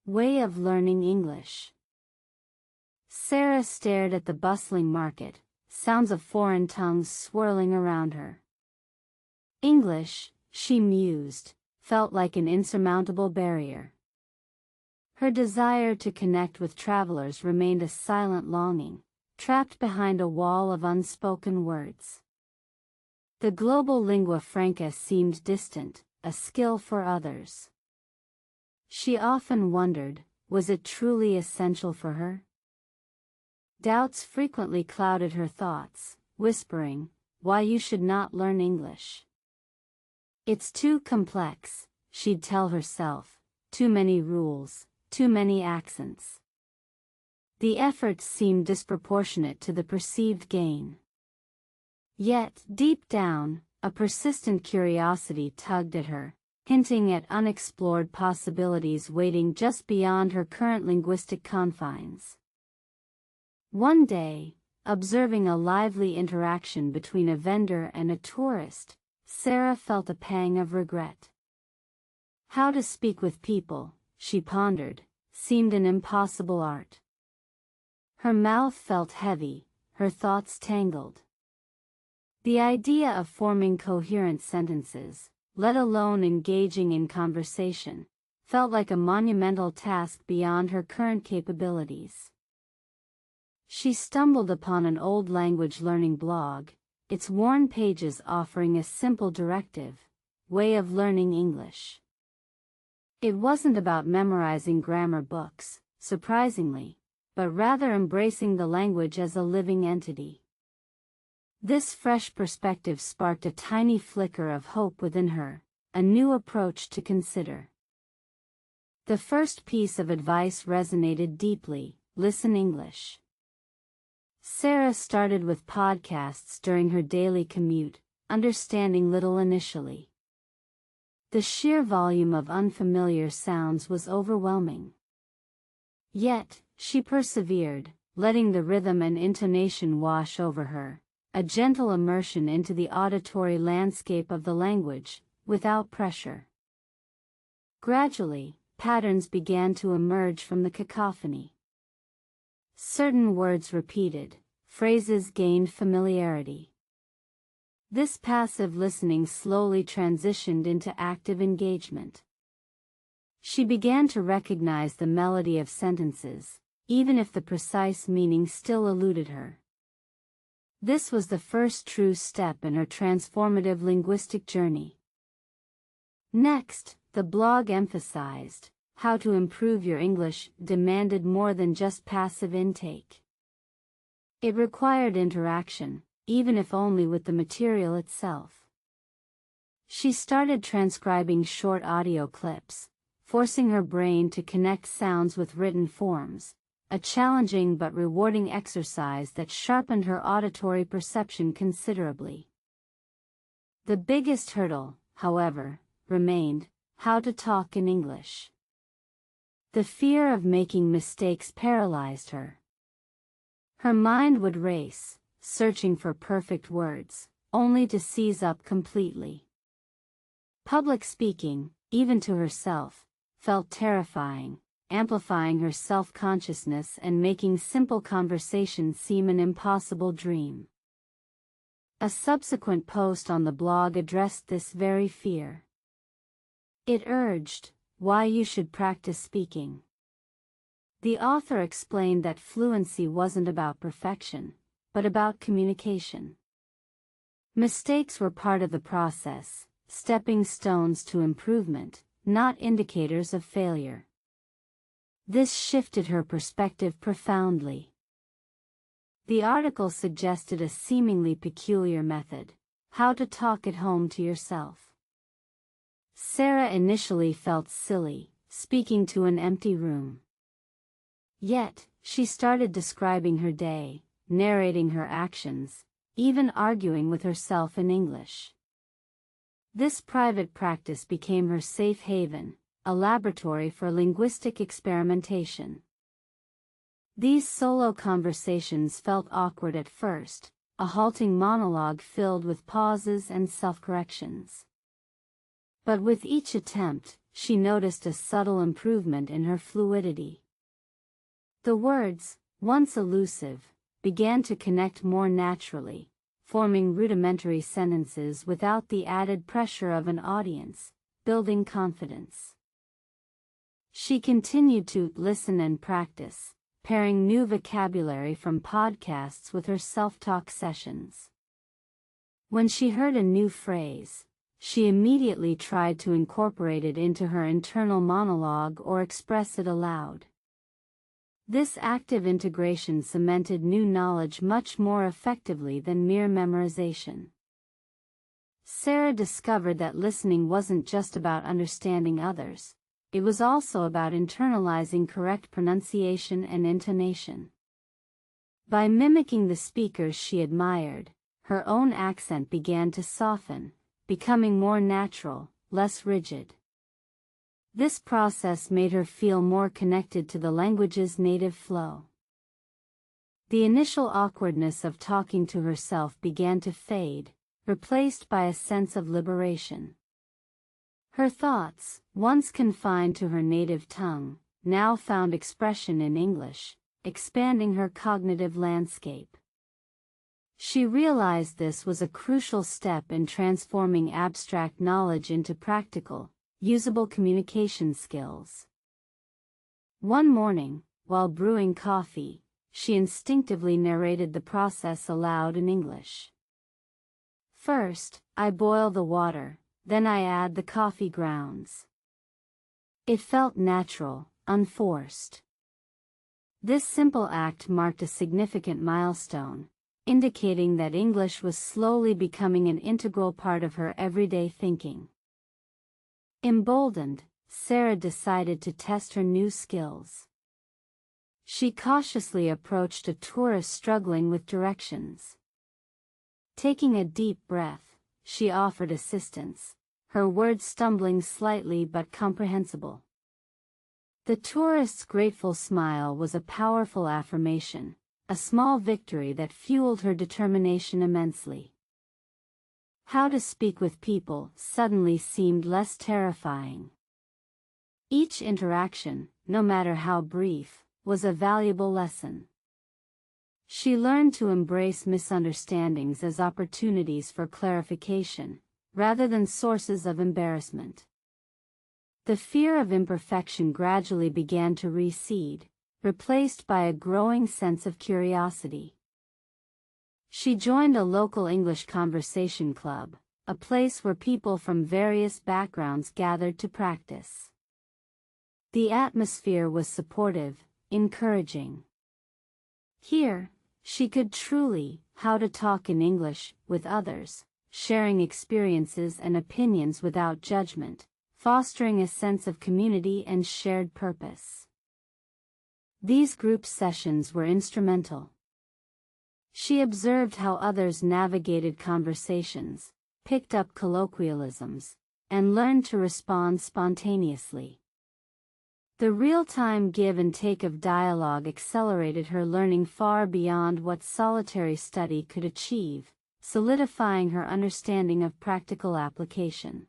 Way of learning English. Sarah stared at the bustling market, sounds of foreign tongues swirling around her. English, she mused, felt like an insurmountable barrier. Her desire to connect with travelers remained a silent longing, trapped behind a wall of unspoken words. The global lingua franca seemed distant, a skill for others. She often wondered, was it truly essential for her? Doubts frequently clouded her thoughts, whispering, "Why you should not learn English. It's too complex," she'd tell herself, "too many rules, too many accents." The efforts seemed disproportionate to the perceived gain. Yet, deep down, a persistent curiosity tugged at her, hinting at unexplored possibilities waiting just beyond her current linguistic confines. One day, observing a lively interaction between a vendor and a tourist, Sarah felt a pang of regret. How to speak with people, she pondered, seemed an impossible art. Her mouth felt heavy, her thoughts tangled. The idea of forming coherent sentences, let alone engaging in conversation, felt like a monumental task beyond her current capabilities. She stumbled upon an old language learning blog, its worn pages offering a simple directive: way of learning English. It wasn't about memorizing grammar books, surprisingly, but rather embracing the language as a living entity. This fresh perspective sparked a tiny flicker of hope within her, a new approach to consider. The first piece of advice resonated deeply: listen English. Sarah started with podcasts during her daily commute, understanding little initially. The sheer volume of unfamiliar sounds was overwhelming. Yet, she persevered, letting the rhythm and intonation wash over her, a gentle immersion into the auditory landscape of the language, without pressure. Gradually, patterns began to emerge from the cacophony. Certain words repeated, phrases gained familiarity. This passive listening slowly transitioned into active engagement. She began to recognize the melody of sentences, even if the precise meaning still eluded her. This was the first true step in her transformative linguistic journey. Next, the blog emphasized, how to improve your English demanded more than just passive intake. It required interaction, even if only with the material itself. She started transcribing short audio clips, forcing her brain to connect sounds with written forms, a challenging but rewarding exercise that sharpened her auditory perception considerably. The biggest hurdle, however, remained: how to talk in English. The fear of making mistakes paralyzed her. Her mind would race, searching for perfect words, only to seize up completely. Public speaking, even to herself, felt terrifying, amplifying her self-consciousness and making simple conversation seem an impossible dream. A subsequent post on the blog addressed this very fear. It urged, why you should practice speaking. The author explained that fluency wasn't about perfection, but about communication. Mistakes were part of the process, stepping stones to improvement, not indicators of failure. This shifted her perspective profoundly. The article suggested a seemingly peculiar method: how to talk at home to yourself. Sarah initially felt silly, speaking to an empty room. Yet, she started describing her day, narrating her actions, even arguing with herself in English. This private practice became her safe haven, a laboratory for linguistic experimentation. These solo conversations felt awkward at first, a halting monologue filled with pauses and self-corrections. But with each attempt, she noticed a subtle improvement in her fluidity. The words, once elusive, began to connect more naturally, forming rudimentary sentences without the added pressure of an audience, building confidence. She continued to listen and practice, pairing new vocabulary from podcasts with her self-talk sessions. When she heard a new phrase, she immediately tried to incorporate it into her internal monologue or express it aloud. This active integration cemented new knowledge much more effectively than mere memorization. Sarah discovered that listening wasn't just about understanding others, it was also about internalizing correct pronunciation and intonation. By mimicking the speakers she admired, her own accent began to soften, becoming more natural, less rigid. This process made her feel more connected to the language's native flow. The initial awkwardness of talking to herself began to fade, replaced by a sense of liberation. Her thoughts, once confined to her native tongue, now found expression in English, expanding her cognitive landscape. She realized this was a crucial step in transforming abstract knowledge into practical, usable communication skills. One morning, while brewing coffee, she instinctively narrated the process aloud in English. "First, I boil the water, then I add the coffee grounds." It felt natural, unforced. This simple act marked a significant milestone, indicating that English was slowly becoming an integral part of her everyday thinking. Emboldened, Sarah decided to test her new skills. She cautiously approached a tourist struggling with directions. Taking a deep breath, she offered assistance, her words stumbling slightly but comprehensible. The tourist's grateful smile was a powerful affirmation, a small victory that fueled her determination immensely. How to speak with people suddenly seemed less terrifying. Each interaction, no matter how brief, was a valuable lesson. She learned to embrace misunderstandings as opportunities for clarification, rather than sources of embarrassment. The fear of imperfection gradually began to recede, replaced by a growing sense of curiosity. She joined a local English conversation club, a place where people from various backgrounds gathered to practice. The atmosphere was supportive, encouraging. Here, she could truly how to talk in English with others, sharing experiences and opinions without judgment, fostering a sense of community and shared purpose. These group sessions were instrumental. She observed how others navigated conversations, picked up colloquialisms, and learned to respond spontaneously. The real-time give and take of dialogue accelerated her learning far beyond what solitary study could achieve, solidifying her understanding of practical application.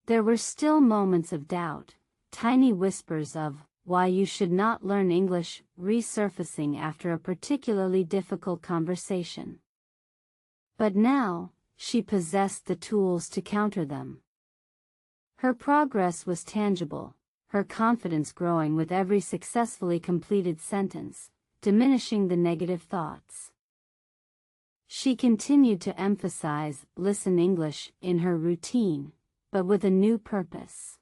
There were still moments of doubt, tiny whispers of why you should not learn English resurfacing after a particularly difficult conversation. But now, she possessed the tools to counter them. Her progress was tangible, her confidence growing with every successfully completed sentence, diminishing the negative thoughts. She continued to emphasize "listen English" in her routine, but with a new purpose.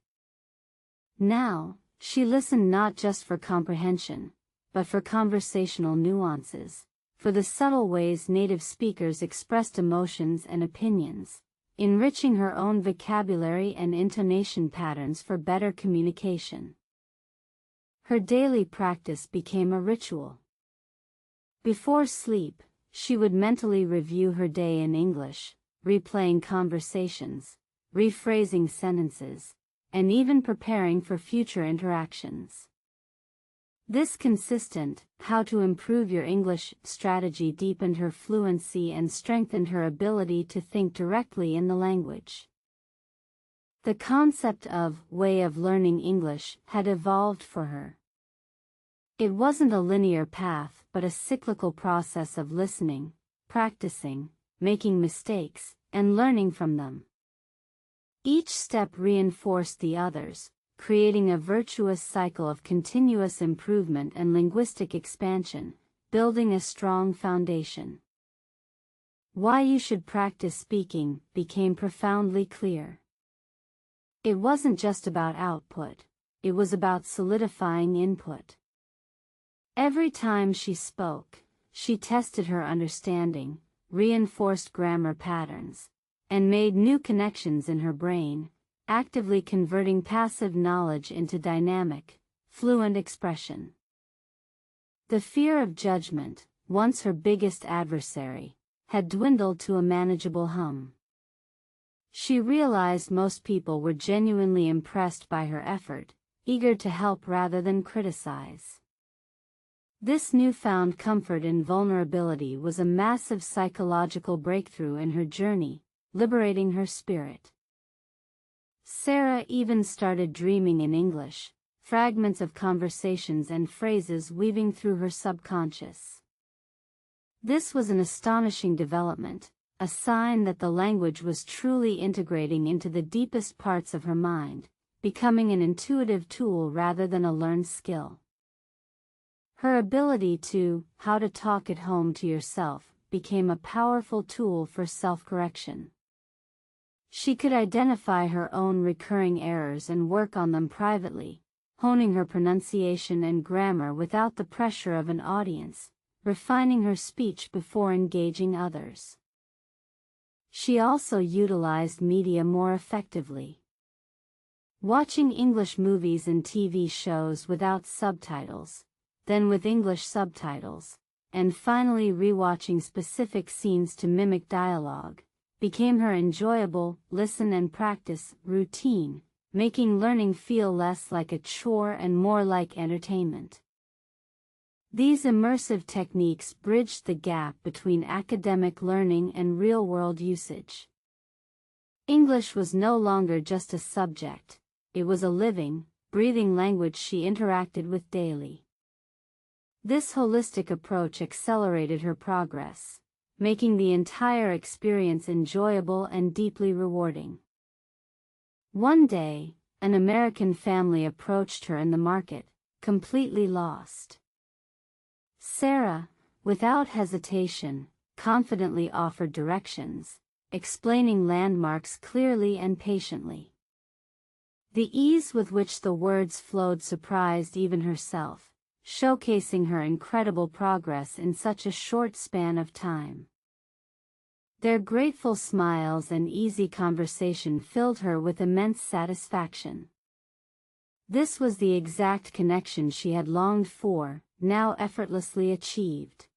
Now, she listened not just for comprehension, but for conversational nuances, for the subtle ways native speakers expressed emotions and opinions, enriching her own vocabulary and intonation patterns for better communication. Her daily practice became a ritual. Before sleep, she would mentally review her day in English, replaying conversations, rephrasing sentences, and even preparing for future interactions. This consistent, how to improve your English strategy deepened her fluency and strengthened her ability to think directly in the language. The concept of way of learning English had evolved for her. It wasn't a linear path but a cyclical process of listening, practicing, making mistakes, and learning from them. Each step reinforced the others, creating a virtuous cycle of continuous improvement and linguistic expansion, building a strong foundation. Why you should practice speaking became profoundly clear. It wasn't just about output, it was about solidifying input. Every time she spoke, she tested her understanding, reinforced grammar patterns, and made new connections in her brain, actively converting passive knowledge into dynamic, fluent expression. The fear of judgment, once her biggest adversary, had dwindled to a manageable hum. She realized most people were genuinely impressed by her effort, eager to help rather than criticize. This newfound comfort in vulnerability was a massive psychological breakthrough in her journey, liberating her spirit. Sarah even started dreaming in English, fragments of conversations and phrases weaving through her subconscious. This was an astonishing development, a sign that the language was truly integrating into the deepest parts of her mind, becoming an intuitive tool rather than a learned skill. Her ability to, how to talk at home to yourself, became a powerful tool for self-correction. She could identify her own recurring errors and work on them privately, honing her pronunciation and grammar without the pressure of an audience, refining her speech before engaging others. She also utilized media more effectively. Watching English movies and TV shows without subtitles, then with English subtitles, and finally rewatching specific scenes to mimic dialogue, became her enjoyable listen and practice routine, making learning feel less like a chore and more like entertainment. These immersive techniques bridged the gap between academic learning and real-world usage. English was no longer just a subject, it was a living, breathing language she interacted with daily. This holistic approach accelerated her progress, making the entire experience enjoyable and deeply rewarding. One day, an American family approached her in the market, completely lost. Sarah, without hesitation, confidently offered directions, explaining landmarks clearly and patiently. The ease with which the words flowed surprised even herself, showcasing her incredible progress in such a short span of time. Their grateful smiles and easy conversation filled her with immense satisfaction. This was the exact connection she had longed for, now effortlessly achieved.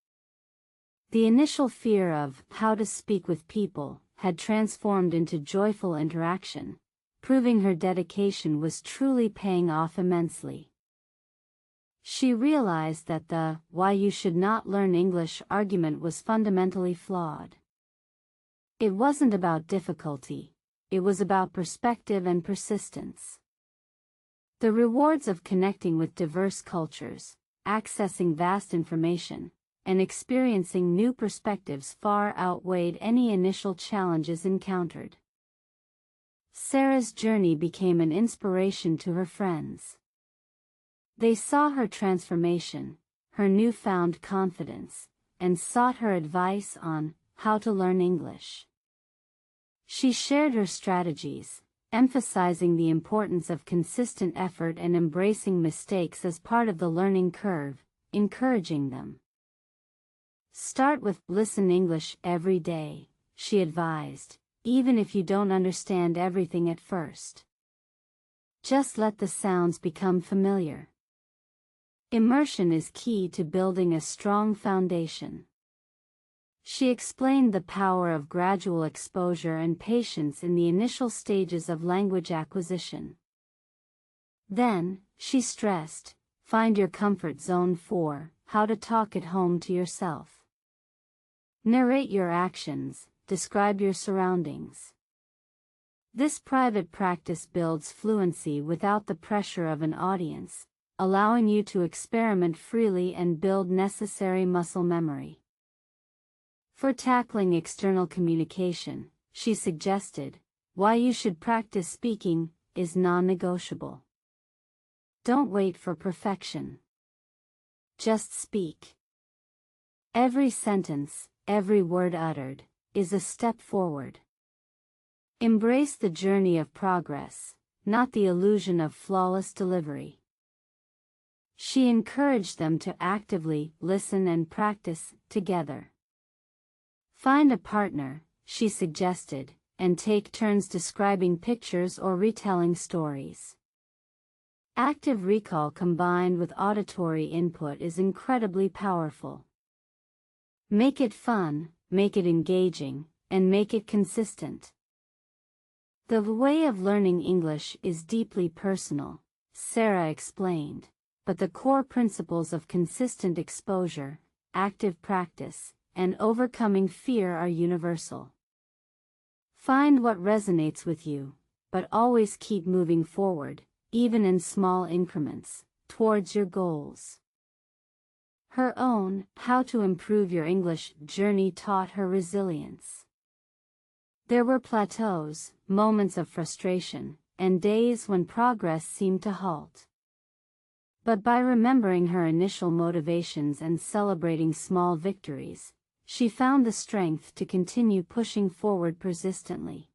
The initial fear of how to speak with people had transformed into joyful interaction, proving her dedication was truly paying off immensely. She realized that the "why you should not learn English" argument was fundamentally flawed. It wasn't about difficulty, it was about perspective and persistence. The rewards of connecting with diverse cultures, accessing vast information, and experiencing new perspectives far outweighed any initial challenges encountered. Sarah's journey became an inspiration to her friends. They saw her transformation, her newfound confidence, and sought her advice on how to learn English. She shared her strategies, emphasizing the importance of consistent effort and embracing mistakes as part of the learning curve, encouraging them. Start with "listen English every day," she advised, even if you don't understand everything at first. Just let the sounds become familiar. Immersion is key to building a strong foundation. She explained the power of gradual exposure and patience in the initial stages of language acquisition. Then, she stressed, find your comfort zone for how to talk at home to yourself. Narrate your actions, describe your surroundings. This private practice builds fluency without the pressure of an audience, allowing you to experiment freely and build necessary muscle memory. For tackling external communication, she suggested, why you should practice speaking is non-negotiable. Don't wait for perfection. Just speak. Every sentence, every word uttered, is a step forward. Embrace the journey of progress, not the illusion of flawless delivery. She encouraged them to actively listen and practice together. Find a partner, she suggested, and take turns describing pictures or retelling stories. Active recall combined with auditory input is incredibly powerful. Make it fun, make it engaging, and make it consistent. The way of learning English is deeply personal, Sarah explained, but the core principles of consistent exposure, active practice, and overcoming fear are universal. Find what resonates with you, but always keep moving forward, even in small increments, towards your goals. Her own How to Improve Your English journey taught her resilience. There were plateaus, moments of frustration, and days when progress seemed to halt. But by remembering her initial motivations and celebrating small victories, she found the strength to continue pushing forward persistently.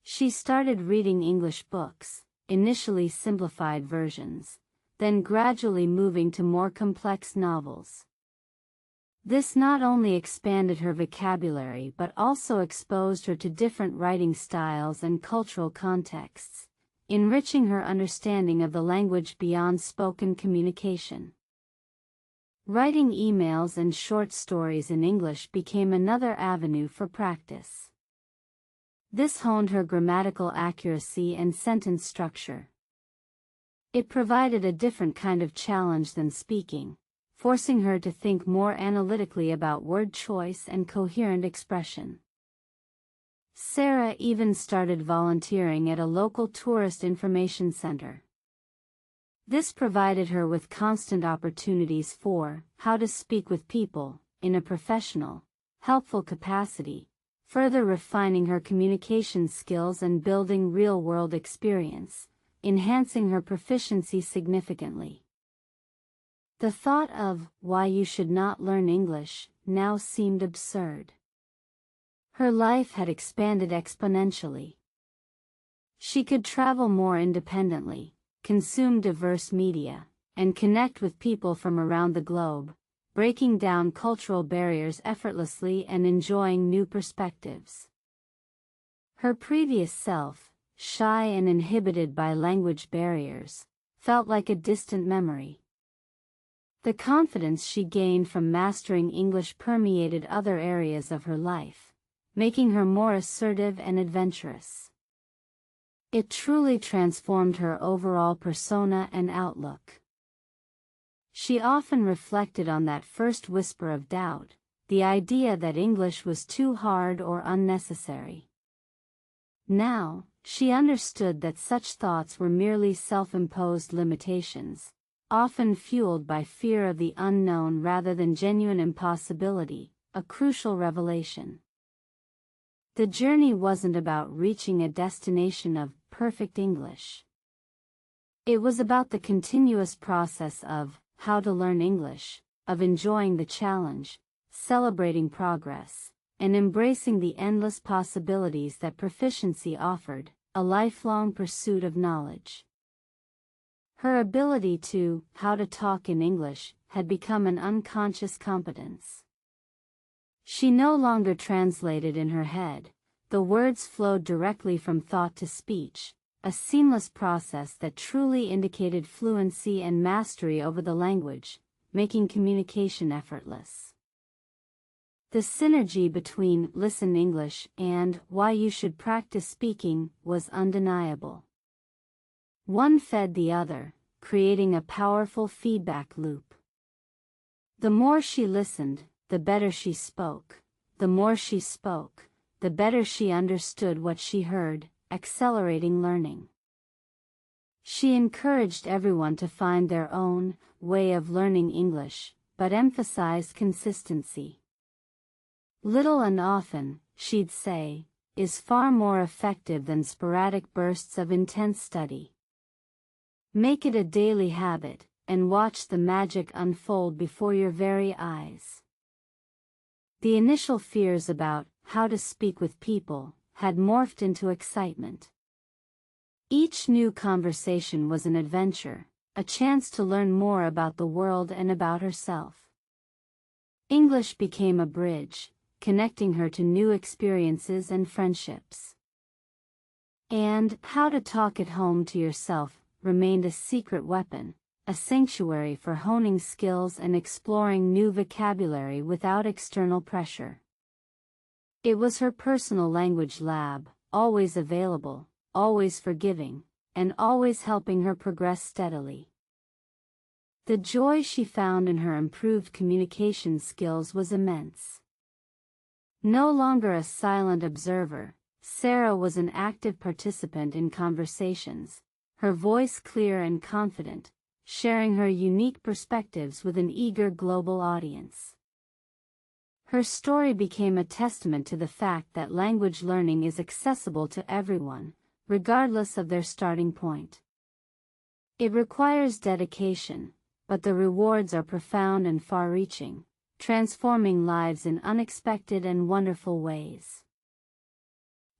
She started reading English books, initially simplified versions, then gradually moving to more complex novels. This not only expanded her vocabulary but also exposed her to different writing styles and cultural contexts, enriching her understanding of the language beyond spoken communication. Writing emails and short stories in English became another avenue for practice. This honed her grammatical accuracy and sentence structure. It provided a different kind of challenge than speaking, forcing her to think more analytically about word choice and coherent expression. Sarah even started volunteering at a local tourist information center. This provided her with constant opportunities for how to speak with people in a professional, helpful capacity, further refining her communication skills and building real-world experience, enhancing her proficiency significantly. The thought of why you should not learn English now seemed absurd. Her life had expanded exponentially. She could travel more independently, consume diverse media, and connect with people from around the globe, breaking down cultural barriers effortlessly and enjoying new perspectives. Her previous self, shy and inhibited by language barriers, felt like a distant memory. The confidence she gained from mastering English permeated other areas of her life, making her more assertive and adventurous. It truly transformed her overall persona and outlook. She often reflected on that first whisper of doubt, the idea that English was too hard or unnecessary. Now, she understood that such thoughts were merely self-imposed limitations, often fueled by fear of the unknown rather than genuine impossibility, a crucial revelation. The journey wasn't about reaching a destination of perfect English. It was about the continuous process of how to learn English, of enjoying the challenge, celebrating progress, and embracing the endless possibilities that proficiency offered, a lifelong pursuit of knowledge. Her ability to how to talk in English had become an unconscious competence. She no longer translated in her head, the words flowed directly from thought to speech, a seamless process that truly indicated fluency and mastery over the language, making communication effortless. The synergy between Listen English and Why You Should Practice Speaking was undeniable. One fed the other, creating a powerful feedback loop. The more she listened, the better she spoke. The more she spoke, the better she understood what she heard, accelerating learning. She encouraged everyone to find their own way of learning English, but emphasized consistency. Little and often, she'd say, is far more effective than sporadic bursts of intense study. Make it a daily habit, and watch the magic unfold before your very eyes. The initial fears about how to speak with people had morphed into excitement. Each new conversation was an adventure, a chance to learn more about the world and about herself. English became a bridge, connecting her to new experiences and friendships. And how to talk at home to yourself remained a secret weapon, a sanctuary for honing skills and exploring new vocabulary without external pressure. It was her personal language lab, always available, always forgiving, and always helping her progress steadily. The joy she found in her improved communication skills was immense. No longer a silent observer, Sarah was an active participant in conversations, her voice clear and confident, sharing her unique perspectives with an eager global audience. Her story became a testament to the fact that language learning is accessible to everyone, regardless of their starting point. It requires dedication, but the rewards are profound and far-reaching, transforming lives in unexpected and wonderful ways.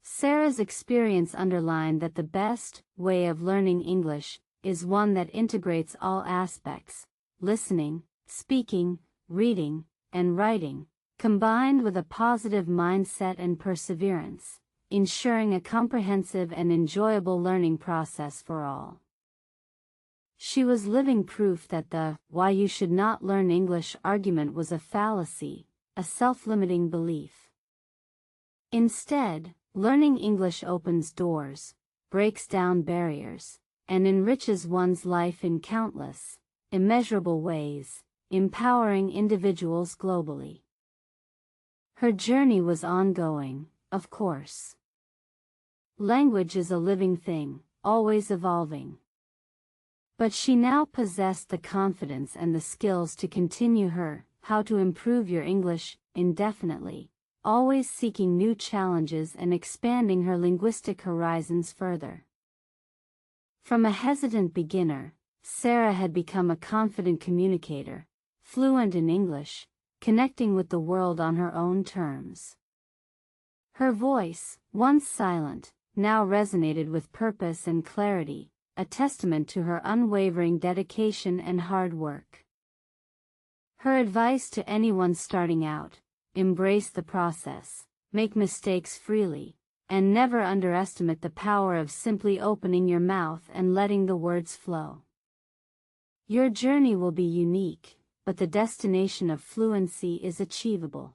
Sarah's experience underlined that the best way of learning English is one that integrates all aspects, listening, speaking, reading, and writing, combined with a positive mindset and perseverance, ensuring a comprehensive and enjoyable learning process for all. She was living proof that the "why you should not learn English" argument was a fallacy, a self-limiting belief. Instead, learning English opens doors, breaks down barriers, and enriches one's life in countless, immeasurable ways, empowering individuals globally. Her journey was ongoing, of course. Language is a living thing, always evolving. But she now possessed the confidence and the skills to continue her "How to Improve Your English" indefinitely, always seeking new challenges and expanding her linguistic horizons further. From a hesitant beginner, Sarah had become a confident communicator, fluent in English, connecting with the world on her own terms. Her voice, once silent, now resonated with purpose and clarity, a testament to her unwavering dedication and hard work. Her advice to anyone starting out: embrace the process, make mistakes freely, and never underestimate the power of simply opening your mouth and letting the words flow. Your journey will be unique, but the destination of fluency is achievable.